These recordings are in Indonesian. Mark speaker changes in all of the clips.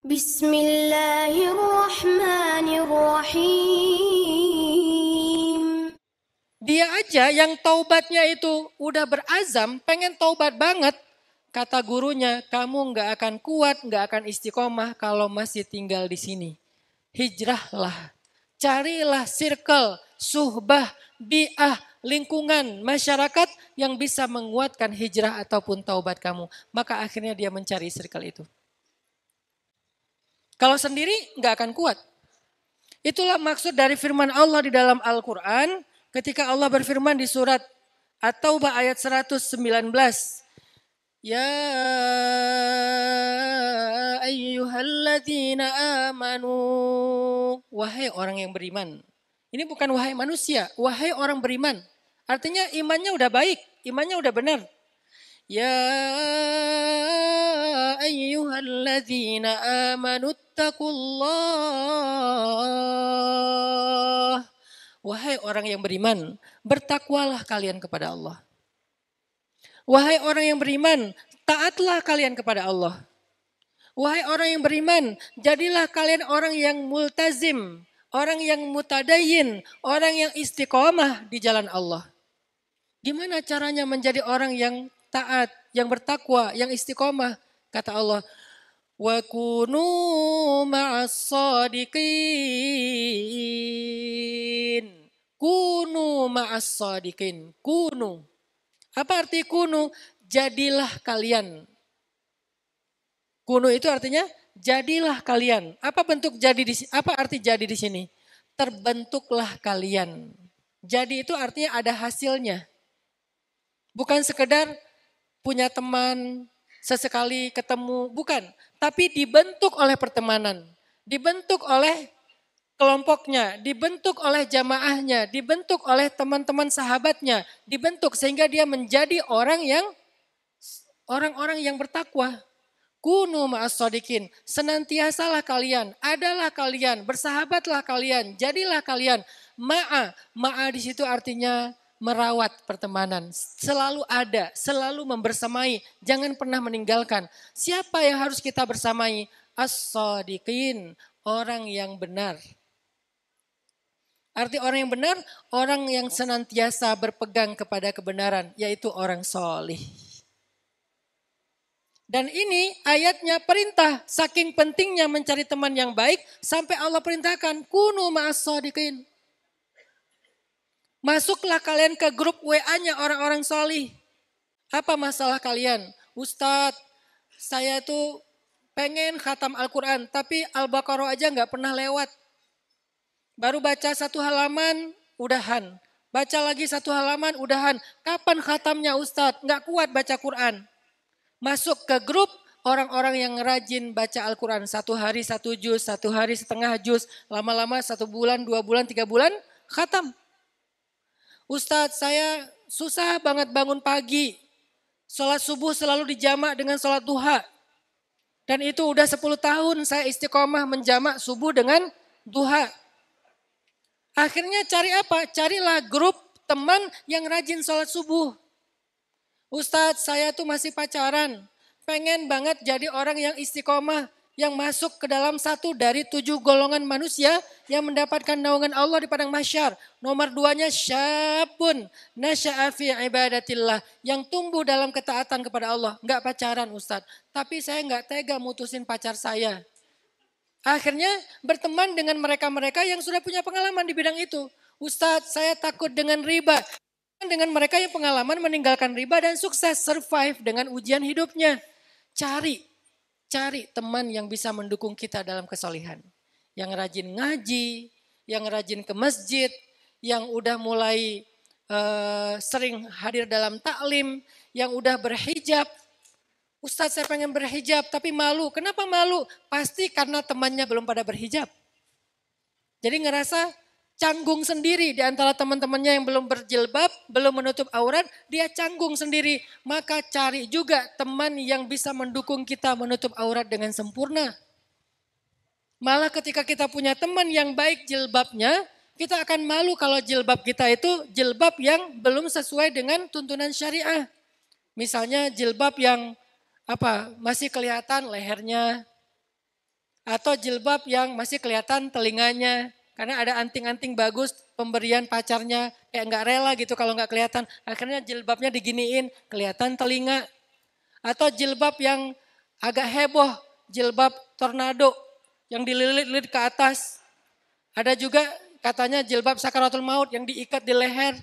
Speaker 1: Bismillahirrahmanirrahim.
Speaker 2: Dia aja yang taubatnya itu udah berazam, pengen taubat banget. Kata gurunya, kamu nggak akan kuat, nggak akan istiqomah kalau masih tinggal di sini. Hijrahlah, carilah circle, suhbah, bi'ah, lingkungan, masyarakat yang bisa menguatkan hijrah ataupun taubat kamu. Maka akhirnya dia mencari circle itu. Kalau sendiri nggak akan kuat. Itulah maksud dari firman Allah di dalam Al-Quran ketika Allah berfirman di surat At-Taubah ayat 119. Ya ayyuhalladzina amanu. Wahai orang yang beriman. Ini bukan wahai manusia, wahai orang beriman. Artinya imannya udah baik, imannya udah benar. Ya ayyuhalladzina amanu taqullah. Wahai orang yang beriman, bertakwalah kalian kepada Allah. Wahai orang yang beriman, taatlah kalian kepada Allah. Wahai orang yang beriman, jadilah kalian orang yang multazim, orang yang mutadayin, orang yang istiqomah di jalan Allah. Gimana caranya menjadi orang yang taat, yang bertakwa, yang istiqomah? Kata Allah, wa kunu ma'as sadiqin. Kunu ma'as sadiqin. Kunu. Apa arti kunu? Jadilah kalian. Kunu itu artinya jadilah kalian. Apa bentuk jadi di sini? Apa arti jadi di sini? Terbentuklah kalian. Jadi itu artinya ada hasilnya. Bukan sekedar punya teman, sesekali ketemu, bukan. Tapi dibentuk oleh pertemanan, dibentuk oleh kelompoknya, dibentuk oleh jamaahnya, dibentuk oleh teman-teman sahabatnya, dibentuk sehingga dia menjadi orang-orang yang bertakwa. Kunu ma'as shodiqin, senantiasalah kalian, adalah kalian, bersahabatlah kalian, jadilah kalian. Ma'a di situ artinya merawat pertemanan, selalu ada, selalu membersamai, jangan pernah meninggalkan. Siapa yang harus kita bersamai? As-shodiqin, orang yang benar. Arti orang yang benar, orang yang senantiasa berpegang kepada kebenaran, yaitu orang solih. Dan ini ayatnya perintah, saking pentingnya mencari teman yang baik, sampai Allah perintahkan, kunu ma'as shodiqin. Masuklah kalian ke grup WA-nya orang-orang solih. Apa masalah kalian? Ustadz, saya tuh pengen khatam Al-Quran, tapi Al-Baqarah aja gak pernah lewat. Baru baca satu halaman, udahan. Baca lagi satu halaman, udahan. Kapan khatamnya Ustadz? Gak kuat baca Quran. Masuk ke grup orang-orang yang rajin baca Al-Quran. 1 hari 1 juz, 1 hari setengah juz. Lama-lama 1 bulan, 2 bulan, 3 bulan, khatam. Ustadz, saya susah banget bangun pagi. Sholat subuh selalu dijamak dengan sholat duha. Dan itu udah 10 tahun saya istiqomah menjamak subuh dengan duha. Akhirnya cari apa? Carilah grup teman yang rajin sholat subuh. Ustadz, saya tuh masih pacaran. Pengen banget jadi orang yang istiqomah. Yang masuk ke dalam 1 dari 7 golongan manusia yang mendapatkan naungan Allah di padang mahsyar. Nomor 2-nya syabun nasya'a fi ibadatillah. Yang tumbuh dalam ketaatan kepada Allah. Enggak pacaran Ustadz. Tapi saya enggak tega mutusin pacar saya. Akhirnya berteman dengan mereka-mereka yang sudah punya pengalaman di bidang itu. Ustadz, saya takut dengan riba. Dengan mereka yang pengalaman meninggalkan riba dan sukses survive dengan ujian hidupnya. Cari teman yang bisa mendukung kita dalam kesolihan. Yang rajin ngaji, yang rajin ke masjid, yang udah mulai sering hadir dalam taklim, yang udah berhijab. Ustadz, saya pengen berhijab tapi malu. Kenapa malu? Pasti karena temannya belum pada berhijab. Jadi ngerasa canggung sendiri di antara teman-temannya yang belum berjilbab, belum menutup aurat, dia canggung sendiri. Maka cari juga teman yang bisa mendukung kita menutup aurat dengan sempurna. Malah ketika kita punya teman yang baik jilbabnya, kita akan malu kalau jilbab kita itu jilbab yang belum sesuai dengan tuntunan syariah. Misalnya jilbab yang masih kelihatan lehernya, Atau jilbab yang masih kelihatan telinganya. Karena ada anting-anting bagus pemberian pacarnya. Kayak nggak rela gitu kalau nggak kelihatan. Akhirnya jilbabnya diginiin, kelihatan telinga. Atau jilbab yang agak heboh, jilbab tornado yang dililit-lilit ke atas. Ada juga katanya jilbab sakaratul maut yang diikat di leher.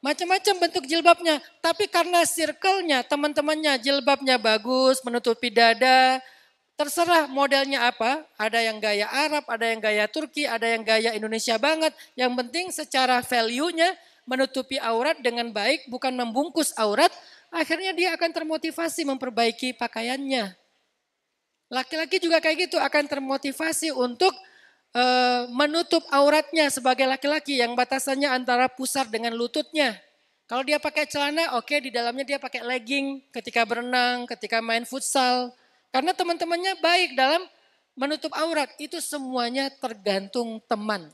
Speaker 2: Macam-macam bentuk jilbabnya. Tapi karena circle-nya, teman-temannya jilbabnya bagus, menutupi dada. Terserah modelnya apa. Ada yang gaya Arab, ada yang gaya Turki, ada yang gaya Indonesia banget. Yang penting secara value-nya menutupi aurat dengan baik, bukan membungkus aurat. Akhirnya dia akan termotivasi memperbaiki pakaiannya. Laki-laki juga kayak gitu, akan termotivasi untuk menutup auratnya sebagai laki-laki yang batasannya antara pusar dengan lututnya. Kalau dia pakai celana, oke, di dalamnya dia pakai legging ketika berenang, ketika main futsal. Karena teman-temannya baik dalam menutup aurat. Itu semuanya tergantung teman.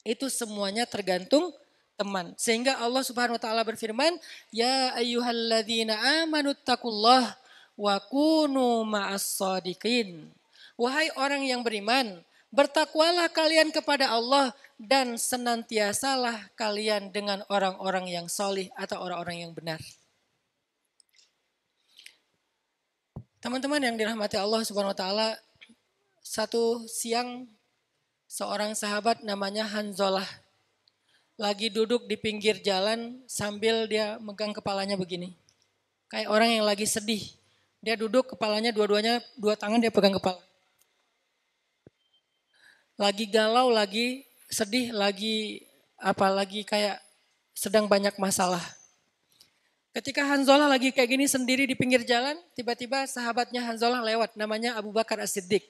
Speaker 2: Itu semuanya tergantung teman. Sehingga Allah Subhanahu wa taala berfirman, "Ya ayyuhalladzina amanu taqullah wa kunu ma'as shadiqin." Wahai orang yang beriman, bertakwalah kalian kepada Allah dan senantiasalah kalian dengan orang-orang yang solih atau orang-orang yang benar. Teman-teman yang dirahmati Allah Subhanahu wa taala, satu siang seorang sahabat namanya Hanzalah lagi duduk di pinggir jalan sambil dia megang kepalanya begini. Kayak orang yang lagi sedih. Dia duduk kepalanya dua-duanya, dua tangan dia pegang kepala. Lagi galau, lagi sedih, lagi kayak sedang banyak masalah. Ketika Hanzalah lagi kayak gini sendiri di pinggir jalan, tiba-tiba sahabatnya Hanzalah lewat, namanya Abu Bakar As-Siddiq.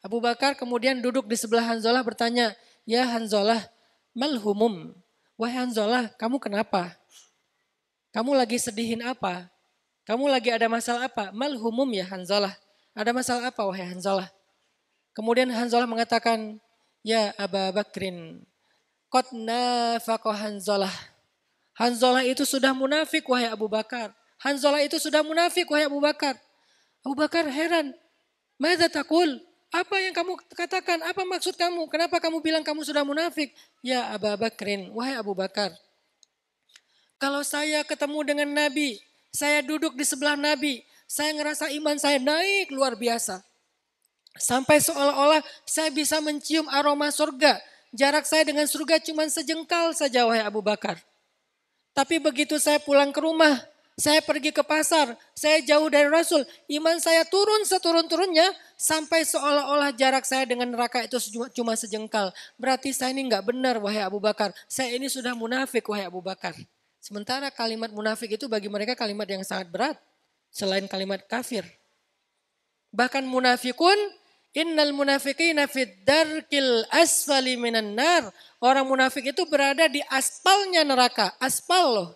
Speaker 2: Abu Bakar kemudian duduk di sebelah Hanzalah bertanya, "Ya Hanzalah, mal humum?" Wahai Hanzalah, kamu kenapa? Kamu lagi sedihin apa? Kamu lagi ada masalah apa? Mal humum ya Hanzalah. Ada masalah apa wahai Hanzalah? Kemudian Hanzalah mengatakan, "Ya Aba Bakrin, qad nafaqa Hanzalah." Hanzalah itu sudah munafik wahai Abu Bakar. Hanzalah itu sudah munafik wahai Abu Bakar. Abu Bakar heran. "Madza taqul?" Apa yang kamu katakan? Apa maksud kamu? Kenapa kamu bilang kamu sudah munafik? Ya Aba Bakrin, wahai Abu Bakar. Kalau saya ketemu dengan Nabi, saya duduk di sebelah Nabi, saya ngerasa iman saya naik luar biasa. Sampai seolah-olah saya bisa mencium aroma surga. Jarak saya dengan surga cuma sejengkal saja wahai Abu Bakar. Tapi begitu saya pulang ke rumah, saya pergi ke pasar, saya jauh dari Rasul, iman saya turun seturun-turunnya sampai seolah-olah jarak saya dengan neraka itu cuma sejengkal. Berarti saya ini enggak benar wahai Abu Bakar. Saya ini sudah munafik wahai Abu Bakar. Sementara kalimat munafik itu bagi mereka kalimat yang sangat berat. Selain kalimat kafir. Bahkan munafikun, innal munafiqina fid darkil asfali minan nar. Orang munafik itu berada di aspalnya neraka. Aspal loh.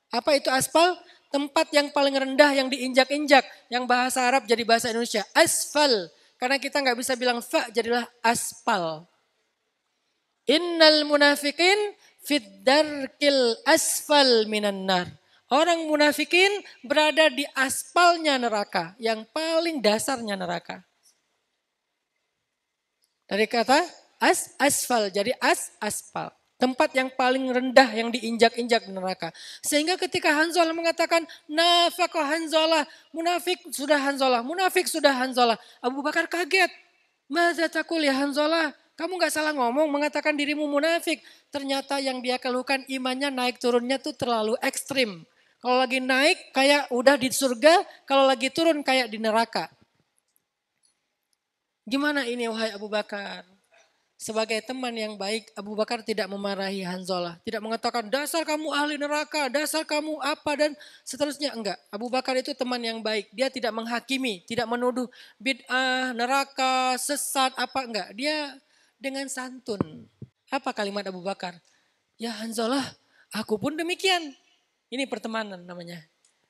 Speaker 2: Apa itu aspal? Tempat yang paling rendah yang diinjak-injak. Yang bahasa Arab jadi bahasa Indonesia. Asfal. Karena kita nggak bisa bilang fa, jadilah aspal. Innal munafiqin fid darkil asfal minan nar. Orang munafikin berada di aspalnya neraka. Yang paling dasarnya neraka. Dari kata asfal, jadi aspal. Tempat yang paling rendah yang diinjak-injak neraka. Sehingga ketika Hanzalah mengatakan, nafaqa Hanzalah, munafik sudah Hanzalah, munafik sudah Hanzalah. Abu Bakar kaget. Madza taqul ya Hanzalah, kamu gak salah ngomong mengatakan dirimu munafik. Ternyata yang dia keluhkan imannya naik turunnya tuh terlalu ekstrim. Kalau lagi naik kayak udah di surga, kalau lagi turun kayak di neraka. Gimana ini wahai Abu Bakar? Sebagai teman yang baik, Abu Bakar tidak memarahi Hanzalah. Tidak mengatakan dasar kamu ahli neraka, dasar kamu apa dan seterusnya. Enggak, Abu Bakar itu teman yang baik. Dia tidak menghakimi, tidak menuduh bid'ah, neraka, sesat, apa enggak. Dia dengan santun. Apa kalimat Abu Bakar? Ya Hanzalah, aku pun demikian. Ini pertemanan namanya.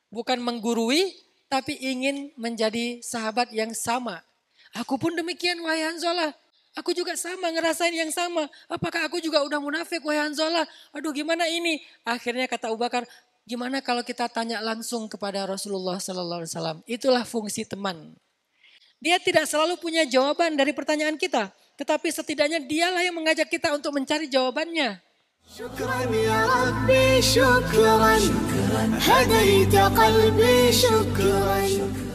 Speaker 2: Bukan menggurui, tapi ingin menjadi sahabat yang sama. Aku pun demikian wahai Hanzalah. Aku juga sama, ngerasain yang sama. Apakah aku juga udah munafik wahai Hanzalah? Aduh gimana ini? Akhirnya kata Abu Bakar, gimana kalau kita tanya langsung kepada Rasulullah SAW? Itulah fungsi teman. Dia tidak selalu punya jawaban dari pertanyaan kita. Tetapi setidaknya dialah yang mengajak kita untuk mencari jawabannya.
Speaker 1: Syukran ya Rabbi, syukran. Hadaita qalbi, syukran.